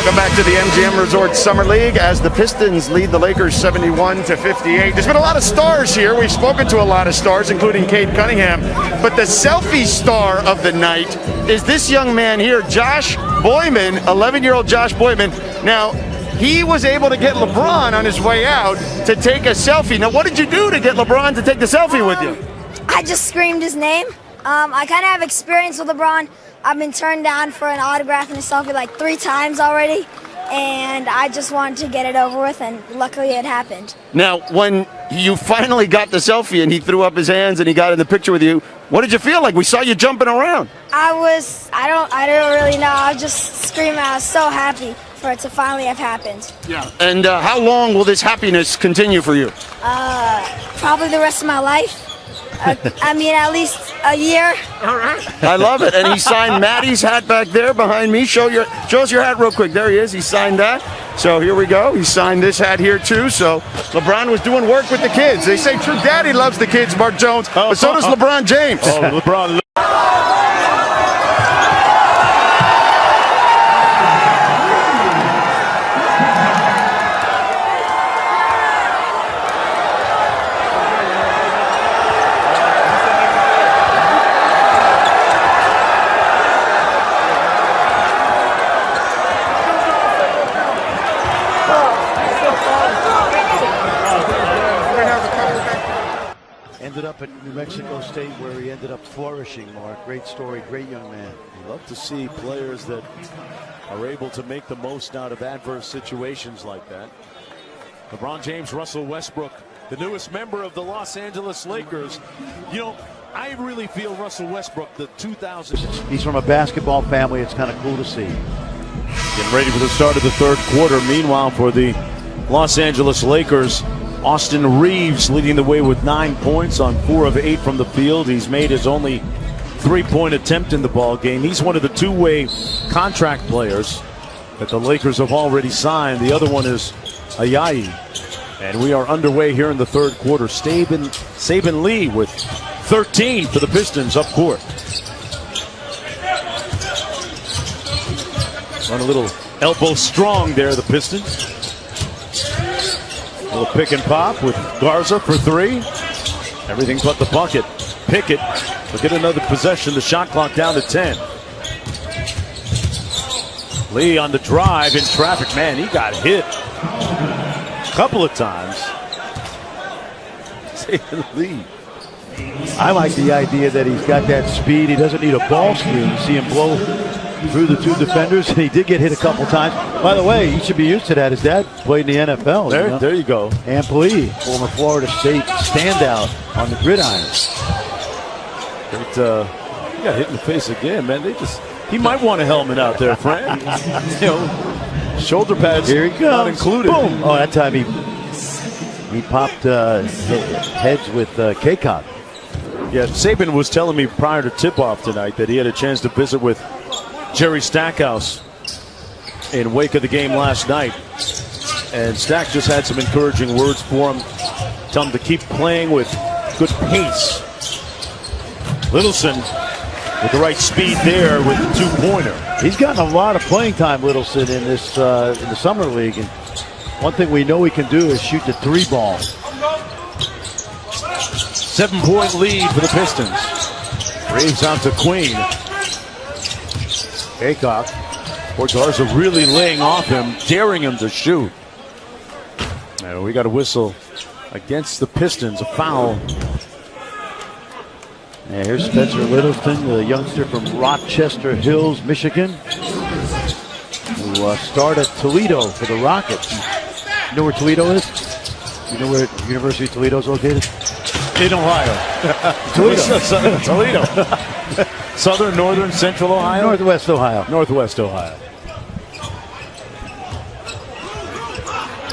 Welcome back to the MGM Resort Summer League as the Pistons lead the Lakers 71-58. There's been a lot of stars here. We've spoken to a lot of stars, including Cade Cunningham. But the selfie star of the night is this young man here, Josh Boyman, 11-year-old Josh Boyman. Now, he was able to get LeBron on his way out to take a selfie. Now, what did you do to get LeBron to take the selfie with you? I just screamed his name. I kind of have experience with LeBron. I've been turned down for an autograph and a selfie like 3 times already, and I just wanted to get it over with, and luckily it happened. Now, when you finally got the selfie and he threw up his hands and he got in the picture with you, what did you feel like? We saw you jumping around. I don't really know. I was just screaming. I was so happy for it to finally have happened. Yeah. And how long will this happiness continue for you? Probably the rest of my life. I mean, at least a year. All right. I love it. And he signed Maddie's hat back there behind me. Show us your hat real quick. There he is. He signed that. So here we go. He signed this hat here too. So LeBron was doing work with the kids. They say True Daddy loves the kids, Mark Jones, but so does LeBron James. Oh, LeBron. Ended up at New Mexico State where he ended up flourishing, Mark. Great story, great young man. You love to see players that are able to make the most out of adverse situations like that. LeBron James, Russell Westbrook, the newest member of the Los Angeles Lakers. You know, I really feel Russell Westbrook, the 2000. He's from a basketball family. It's kind of cool to see. Getting ready for the start of the third quarter. Meanwhile, for the Los Angeles Lakers, Austin Reeves leading the way with 9 points on 4 of 8 from the field. He's made his only 3-point attempt in the ball game. He's one of the two-way contract players that the Lakers have already signed. The other one is Ayayi. And we are underway here in the third quarter. Saban Lee with 13 for the Pistons up court. Run a little elbow strong there, the Pistons. A little pick and pop with Garza for 3. Everything but the bucket. Pickett will get another possession. The shot clock down to 10. Lee on the drive in traffic. Man, he got hit a couple of times. Lee. I like the idea that he's got that speed. He doesn't need a ball screen. You see him blow through the 2 defenders. He did get hit a couple times. By the way, he should be used to that. His dad played in the NFL. There you go. Amp Lee, former Florida State standout on the gridiron. He got hit in the face again, man. He might want a helmet out there, Frank. You know, shoulder pads Here he comes. not included. Boom. Oh, that time he popped heads with K-Cop. Yeah, Saban was telling me prior to tip-off tonight that he had a chance to visit with Jerry Stackhouse in wake of the game last night. And Stack just had some encouraging words for him. Tell him to keep playing with good pace. Littleson with the right speed there with the 2-pointer. He's gotten a lot of playing time, Littleson, in this in the Summer League. And one thing we know he can do is shoot the 3 ball. 7-point lead for the Pistons. Reeves out to Queen. Aycock. Garza really laying off him, daring him to shoot. And we got a whistle against the Pistons, a foul. And here's Spencer Littleton, the youngster from Rochester Hills, Michigan, who starred at Toledo for the Rockets. You know where Toledo is? You know where University of Toledo is located? In Ohio. Toledo. Southern, northern, central Ohio? Northwest Ohio. Northwest Ohio.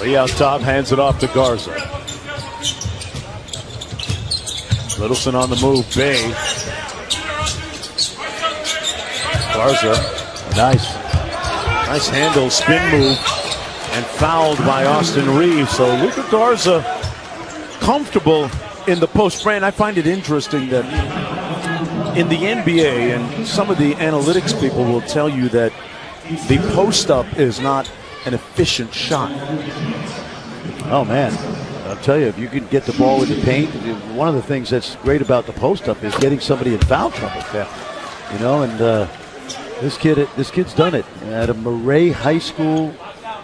Lee out top, hands it off to Garza. Littleson on the move, Bay. Garza. Nice handle, spin move, and fouled by Austin Reeves. So Luka Garza comfortable in the post. Brand, I find it interesting that in the NBA, and some of the analytics people will tell you that the post-up is not an efficient shot. Oh, man. I'll tell you, if you can get the ball in the paint, one of the things that's great about the post-up is getting somebody in foul trouble. You know, and this kid's done it at a Murray High School.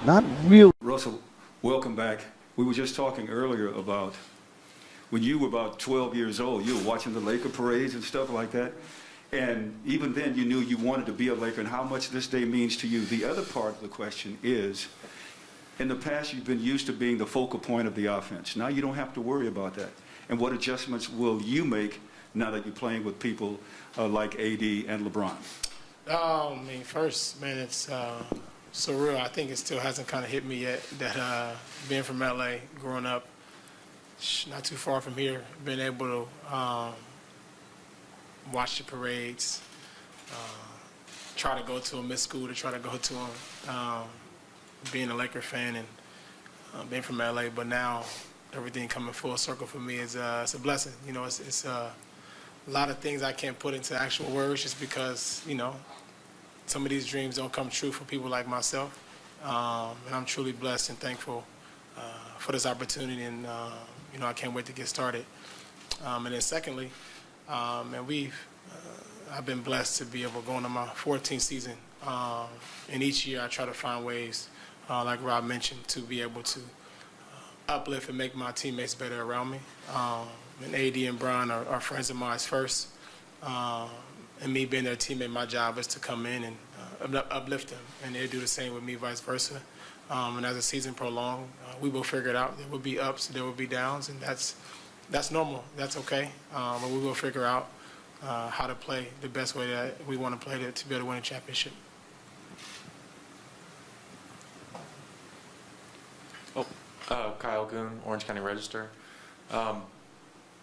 Not real. Russell, welcome back. We were just talking earlier about when you were about 12 years old, you were watching the Laker parades and stuff like that. And even then you knew you wanted to be a Laker and how much this day means to you. The other part of the question is, in the past you've been used to being the focal point of the offense. Now you don't have to worry about that. And what adjustments will you make now that you're playing with people like AD and LeBron? I mean, first, man, it's surreal. I think it still hasn't kind of hit me yet that being from LA, growing up, not too far from here, being able to watch the parades, try to go to them, miss school to try to go to them, being a Laker fan and being from LA, but now everything coming full circle for me is it's a blessing. You know, it's a lot of things I can't put into actual words just because, you know, some of these dreams don't come true for people like myself. And I'm truly blessed and thankful for this opportunity, and you know, I can't wait to get started. And then secondly, and I've been blessed to be able to go into my 14th season. And each year I try to find ways, like Rob mentioned, to be able to uplift and make my teammates better around me. And AD and Brian are friends of mine first. And me being their teammate, my job is to come in and uplift them. And they do the same with me, vice versa. And as the season prolongs, we will figure it out. There will be ups, there will be downs, and that's normal. That's okay. But we will figure out how to play the best way that we want to play to be able to win a championship. Kyle Goon, Orange County Register.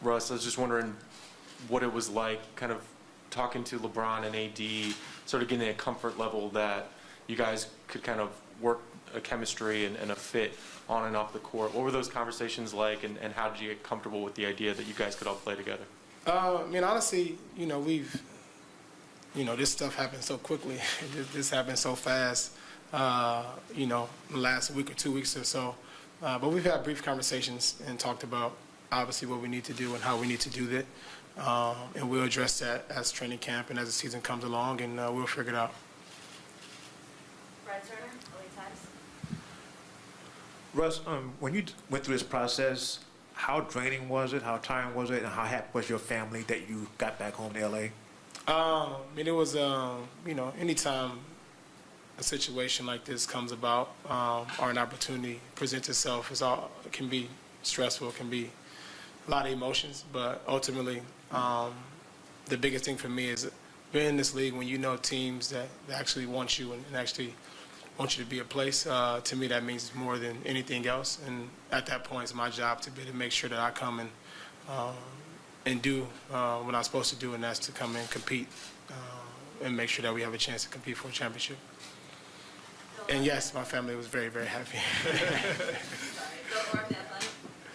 Russ, I was just wondering what it was like kind of talking to LeBron and AD, sort of getting a comfort level that you guys could kind of work a chemistry and a fit on and off the court. What were those conversations like, and how did you get comfortable with the idea that you guys could all play together? I mean, honestly, you know, this stuff happened so quickly. This happened so fast, you know, in the last week or 2 weeks or so. But we've had brief conversations and talked about, obviously, what we need to do and how we need to do that. And we'll address that as training camp and as the season comes along, and we'll figure it out. Brad Turner, LA Times. Russ, when you went through this process, how draining was it? How tiring was it? And how happy was your family that you got back home to LA? I mean, it was, you know, anytime a situation like this comes about or an opportunity presents itself, it can be stressful, it can be a lot of emotions, but ultimately the biggest thing for me is being in this league when you know teams that actually want you and actually want you to be a place. To me, that means more than anything else. And at that point, it's my job to be able to make sure that I come and do what I'm supposed to do, and that's to come and compete and make sure that we have a chance to compete for a championship. And yes, my family was very, very happy.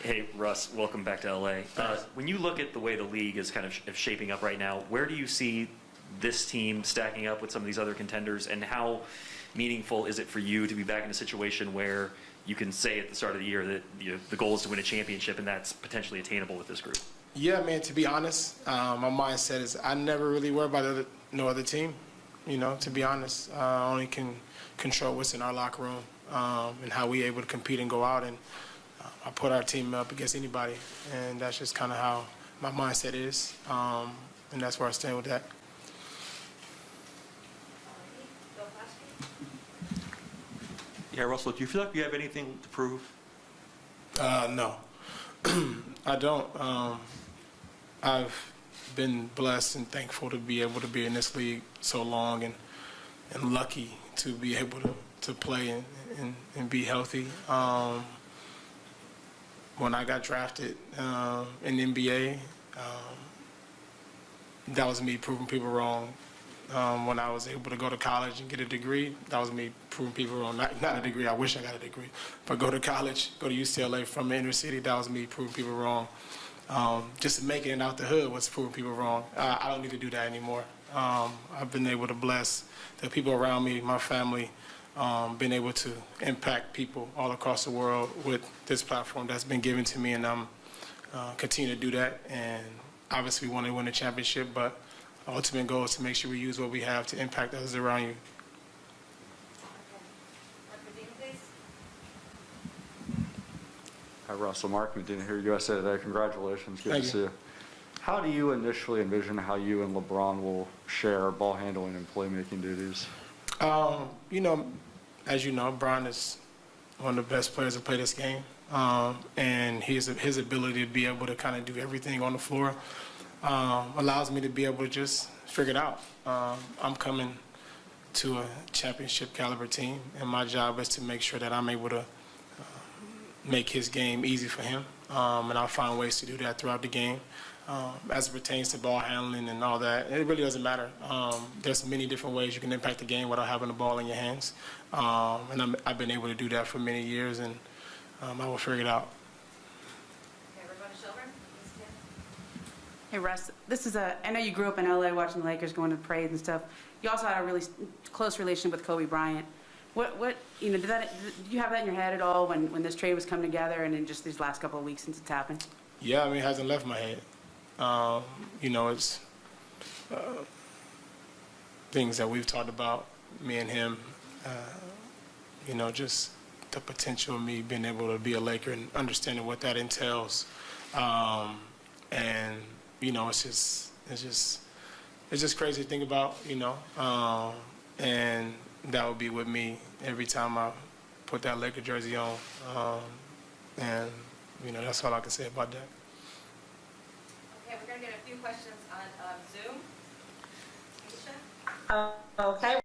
Hey, Russ, welcome back to LA. When you look at the way the league is kind of shaping up right now, where do you see this team stacking up with some of these other contenders, and how meaningful is it for you to be back in a situation where you can say at the start of the year that the goal is to win a championship, and that's potentially attainable with this group? Yeah, man, to be honest, my mindset is I never really worry about no other team, you know, to be honest. I only can control what's in our locker room and how we able to compete and go out, and I put our team up against anybody, and that's just kind of how my mindset is, and that's where I stand with that. Yeah, Russell, do you feel like you have anything to prove? No, I don't. I've been blessed and thankful to be able to be in this league so long, and lucky to be able to play and be healthy. When I got drafted in the NBA, that was me proving people wrong. When I was able to go to college and get a degree, that was me proving people wrong. Not a degree, I wish I got a degree. But go to college, go to UCLA from the inner city, that was me proving people wrong. Just making it out the hood was proving people wrong. I don't need to do that anymore. I've been able to bless the people around me, my family, been able to impact people all across the world with this platform that's been given to me, and I'm continue to do that. And obviously we want to win a championship, but our ultimate goal is to make sure we use what we have to impact others around you. Hi, Russell. Mark Medina here, USA Today. Congratulations. Good Thank to you. see you. How do you initially envision how you and LeBron will share ball handling and playmaking duties? You know, as you know, Bron is one of the best players to play this game, and his ability to be able to kind of do everything on the floor allows me to be able to just figure it out. I'm coming to a championship caliber team, and my job is to make sure that I'm able to make his game easy for him, and I'll find ways to do that throughout the game. As it pertains to ball handling and all that, it really doesn't matter. There's many different ways you can impact the game without having the ball in your hands, and I've been able to do that for many years, and I will figure it out. Hey Russ, I know you grew up in LA watching the Lakers, going to parades and stuff. You also had a really close relationship with Kobe Bryant. What did you have that in your head at all when this trade was coming together, and in just these last couple of weeks since it's happened? Yeah, I mean, it hasn't left my head. It's things that we've talked about, me and him, just the potential of me being able to be a Laker and understanding what that entails. It's just crazy to think about, and that would be with me every time I put that Laker jersey on. That's all I can say about that. Okay, we're going to get a few questions on Zoom. Aisha? Okay.